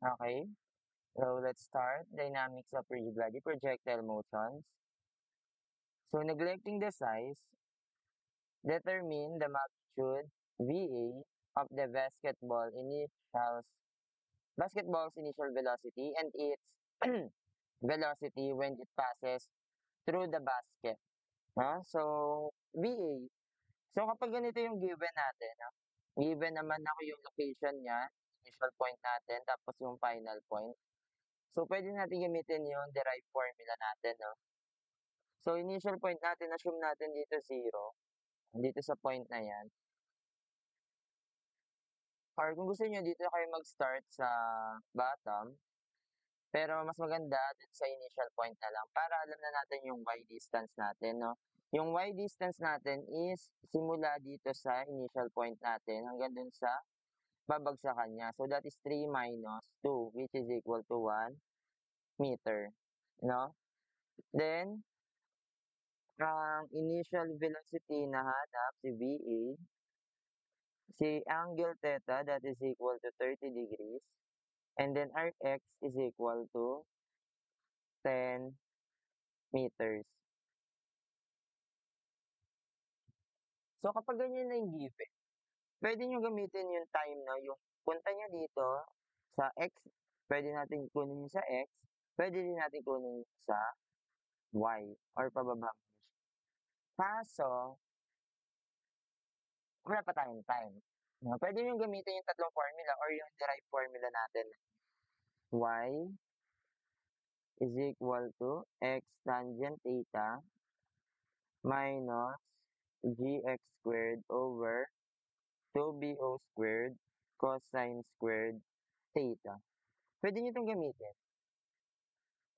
Okay, so let's start. Dynamics of rigid body projectile motions. So neglecting the size, determine the magnitude VA of the basketball's initial velocity and its velocity when it passes through the basket. So VA. So kapag ganito yung given natin, given naman ako yung location niya, initial point natin, tapos yung final point. So pwede natin gamitin yung derived formula natin, no? So, initial point natin, assume natin dito 0, dito sa point na yan. Or kung gusto niyo dito kayo mag-start sa bottom, pero mas maganda dun sa initial point na lang para alam na natin yung y distance natin, no? Yung y distance natin is simula dito sa initial point natin hanggang dun sa babagsakan niya. So, that is 3 minus 2, which is equal to 1 meter, no? Then, ang initial velocity na hanap, si VA, si angle theta, that is equal to 30 degrees, and then our x is equal to 10 meters. So, kapag ganyan na yung given, pwede nyo gamitin yung time na yung punta niya dito sa x, pwede natin kunin yung sa x, pwede din natin kunin yung sa y, or pababa mo siya. Kaso, wala pa tayong time. Pwede nyo gamitin yung tatlong formula or yung derived formula natin. Y is equal to x tangent theta minus gx squared over 2bo squared cosine squared theta. Pwede nyo itong gamitin.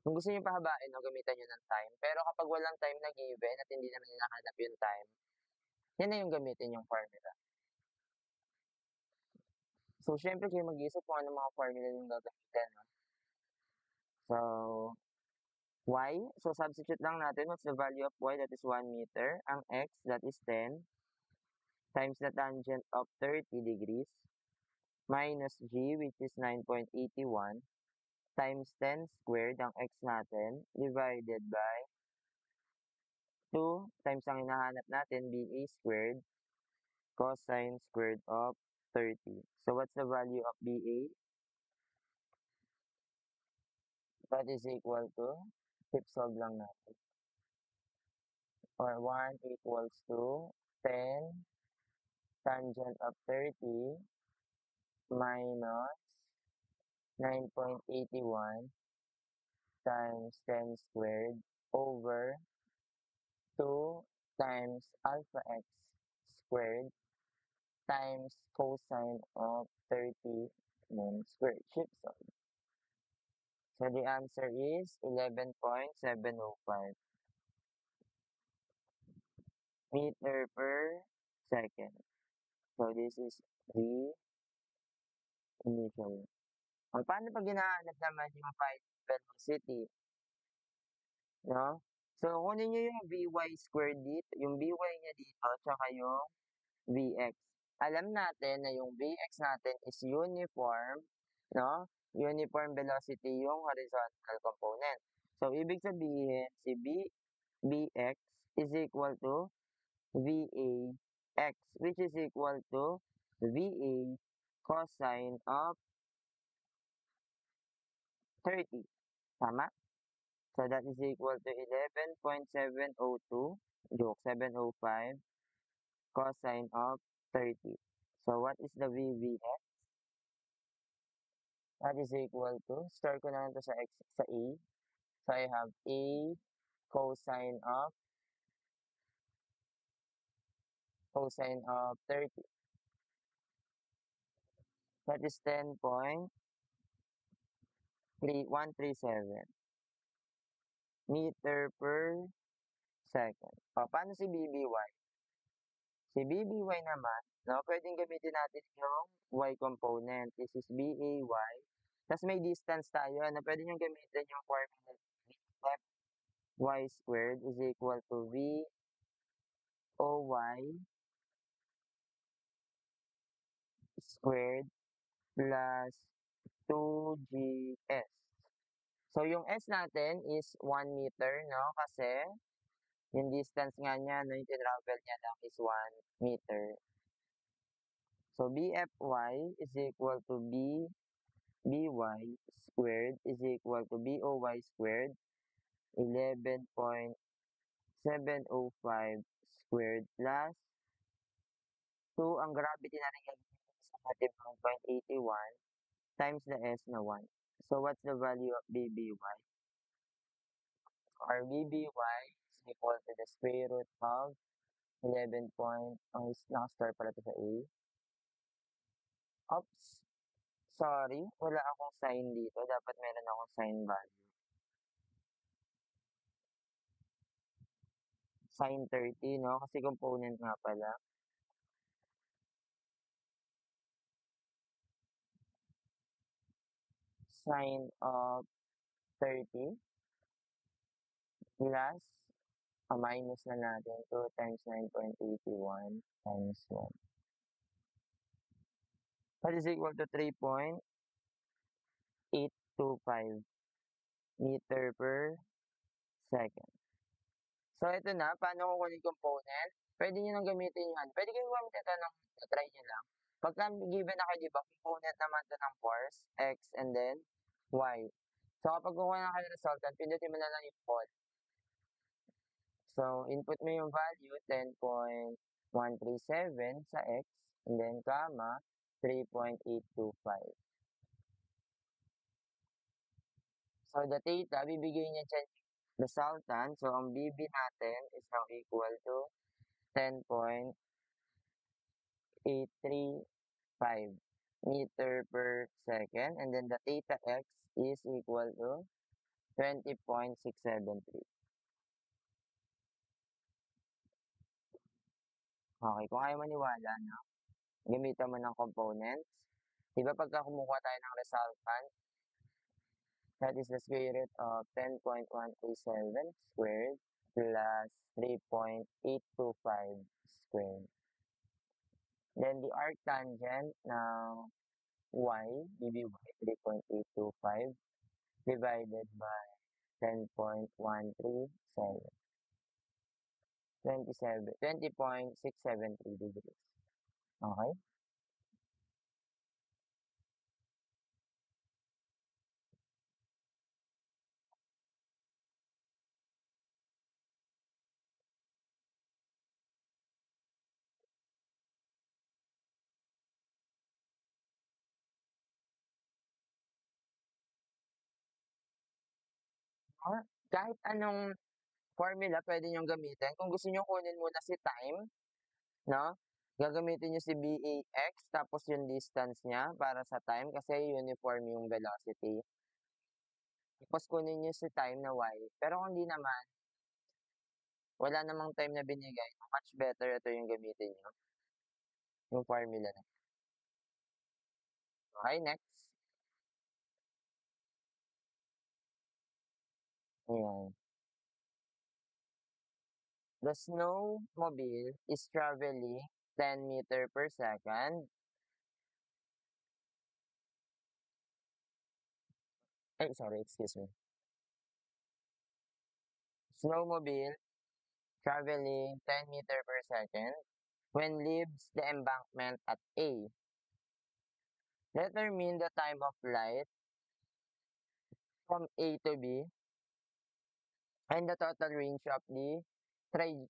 Kung gusto nyo pahabain, gamitan nyo ng time. Pero kapag walang time na given at hindi naman hinahanap yung time, yan na yung gamitin yung formula. So, syempre kayo mag-iisip kung ano mga formula yung gagamitin. No? So, y. So, substitute lang natin. What's the value of y? That is 1 meter. Ang x, that is 10. Times the tangent of 30 degrees. Minus g, which is 9.81. Times 10 squared, ang x natin. Divided by 2 times ang hinahanap natin, BA squared. Cosine squared of 30. So, what's the value of BA? That is equal to, keep solve lang natin. Or 1 equals to 10 tangent of 30 minus 9.81 times 10 squared over 2 times alpha x squared times cosine of 30 squared. So the answer is 11.705 meter per second. So this is the initial. Paano pag hinahanap naman yung final velocity? No? So, kunin nyo yung Vy squared dito, yung Vy niya dito, tsaka yung Vx. Alam natin na yung Vx natin is uniform, no? Uniform velocity yung horizontal component. So, ibig sabihin, si Bx is equal to Vax, which is equal to Va cosine of 30. Tama? So that is equal to 11.702, joke, 705 cosine of 30. So what is the VVX? That is equal to, start ko na lang to sa x, sa A. So I have A cosine of 30. That is 10.137 meter per second. O, paano si BBY? Si BBY naman, no, pwedeng gamitin natin yung Y component. This is BAY. Tapos may distance tayo na pwede nyo gamitin yung formula step y squared is equal to VOY squared plus 2 2GS. So, yung S natin is 1 meter, no? Kasi, yung distance nga niya, no, yung tinravel niya lang is 1 meter. So, BFY is equal to BY squared is equal to BOY squared, 11.705 squared plus 2, ang gravity natin gagamitin is negative 1.81 times the S na 1. So, what's the value of BBY? Our BBY is equal to the square root of 11 point, naka-star pala ito sa A. Oops, sorry, wala akong sign dito. Dapat meron akong sign value. Sin 30, no? Kasi component nga pala. Sine of 30 plus, minus na natin 2 times 9.81 times 1. That is equal to 3.825 meter per second. So, ito na. Paano kukunin component? Pwede nyo nang gamitin yan. Pwede kayo gamitin ito ng try nyo lang. Pagka given ako, di ba, component naman to ng force, x, and then y. So, kapag kukuha na kayo ng resultant, pindutin mo na lang yung pole. So, input mo yung value, 10.137 sa x, and then comma, 3.825. So, the theta, bibigay niya dyan resultant. So, ang BB natin is now equal to 10.835 meter per second. And then the theta x is equal to 20.673. Okay, kung ayaw maniwala, no? Gamitan mo ng components. Diba pagka kumukuha tayo ng resultant, that is the square root of 10.137 squared plus 3.825 squared. Then the arctangent ng y, BBY, 3.825 divided by 10.137, 20.673 degrees. Okay? Or kahit anong formula pwede niyong gamitin. Kung gusto niyo kunin muna si time, no? Gagamitin niyo si BAX tapos yung distance niya para sa time kasi uniform yung velocity. Tapos kunin niyo si time na y. Pero kung hindi naman, wala namang time na binigay, much better ito yung gamitin niyo, yung formula na. Okay, next. Ayan. The snowmobile is traveling 10 meter per second. Ay, sorry, excuse me. Snowmobile traveling 10 meter per second when leaves the embankment at A. Determine the time of flight from A to B and the total range of the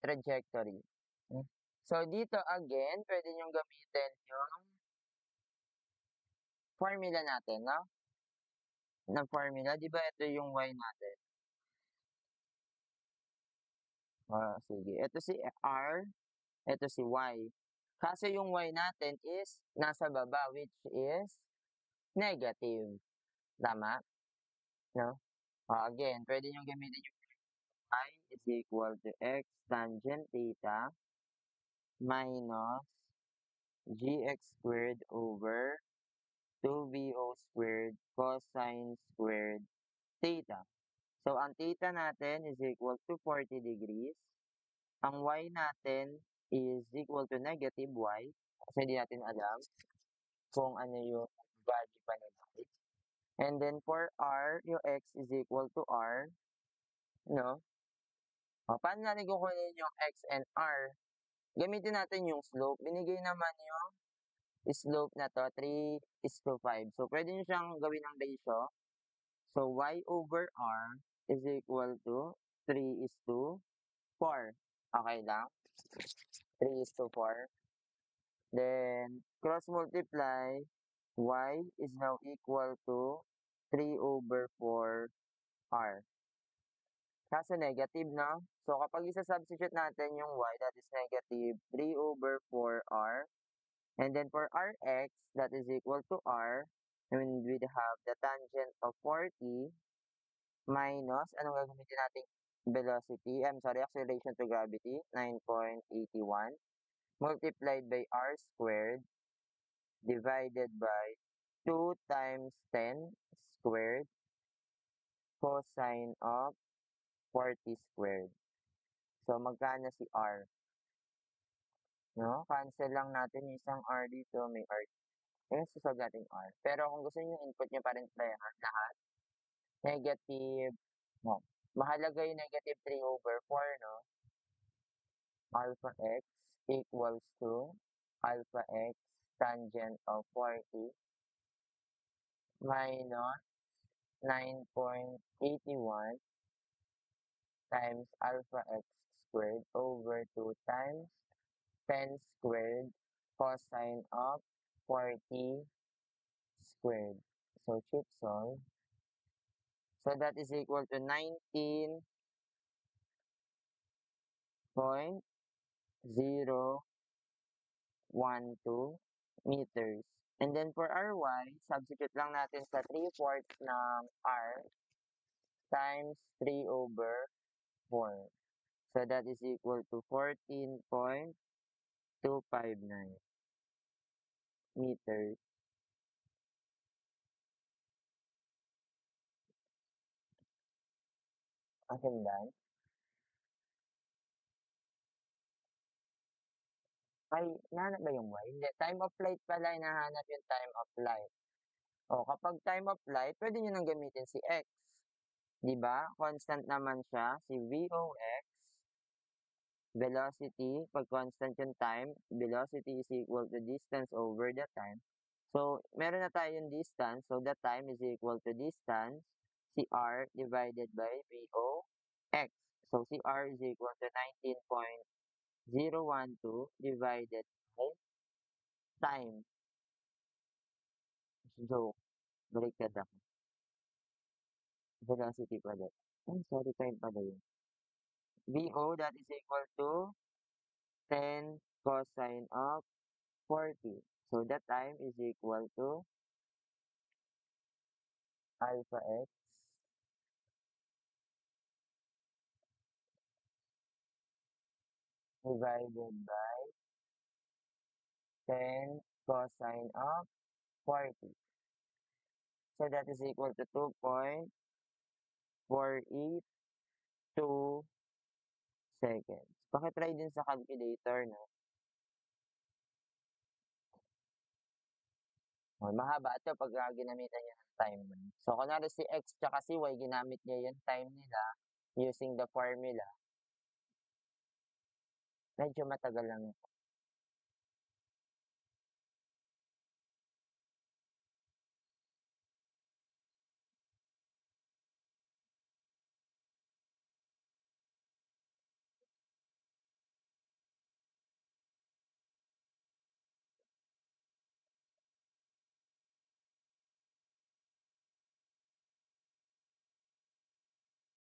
trajectory. So, dito again, pwede niyong gamitin yung formula natin, no? Na formula, di ba ito yung y natin? Sige. Ito si R, ito si y. Kaso yung y natin is nasa baba, which is negative. Tama? No? Again, pwede nyo gamitin yung y is equal to x tangent theta minus gx squared over 2bo squared cosine squared theta. So, ang theta natin is equal to 40 degrees. Ang y natin is equal to negative y. Kasi hindi natin alam kung ano yung value pa nila. And then for r, yung x is equal to r, no? O, paano natin kukunin yung x and r? Gamitin natin yung slope. Binigay naman yung slope na to, 3:5. So, pwede nyo siyang gawin ng ratio. So, y over r is equal to 3:4. Okay lang? 3:4. Then, cross multiply, y is now equal to 3 over 4 r. Kaso negative, no? So, kapag isa-substitute natin yung y, that is negative 3 over 4r. And then for rx, that is equal to r. And we have the tangent of 40 minus, anong gagamitin natin? Velocity, acceleration to gravity, 9.81, multiplied by r squared, divided by 2 times 10 squared, cosine of 40 squared. So, magkano si r? No? Cancel lang natin yung isang r dito, may r. Yung susagating r. Pero kung gusto niyo input niyo pa rin lahat, negative, no, mahalaga yung negative 3 over 4, no? Alpha x equals to alpha x tangent of 40 minus 9.81 times alpha x squared over 2 times 10 squared cosine of 40 squared. So, should solve. So, that is equal to 19.012 meters. And then for ry, substitute lang natin sa 3/4 ng r times 3 over 4. So, that is equal to 14.259 meters. Akin lang. Ay, nahanap ba yung y? Hindi. Time of flight pala, hinahanap yung time of flight. O, kapag time of flight, pwede nyo nang gamitin si x. 'Di ba? Constant naman siya, si Vox. Velocity, pag constant yung time, velocity is equal to distance over the time. So, meron na tayong distance. So, the time is equal to distance, si r divided by Vox. So, si r is equal to 19.012 divided by time. So, baliktad ako. Velocity pala. Ay, sorry, time pala yun. Vo, that is equal to 10 cosine of 40. So, that time is equal to alpha x divided by 10 cosine of 40. So, that is equal to 2.482 seconds. Pakitry din sa calculator, no? Oh, mahaba ito pag ginamitan niya ng time. So, kunwari si x tsaka si y, ginamit niya yung time nila using the formula. Medyo matagal lang ito.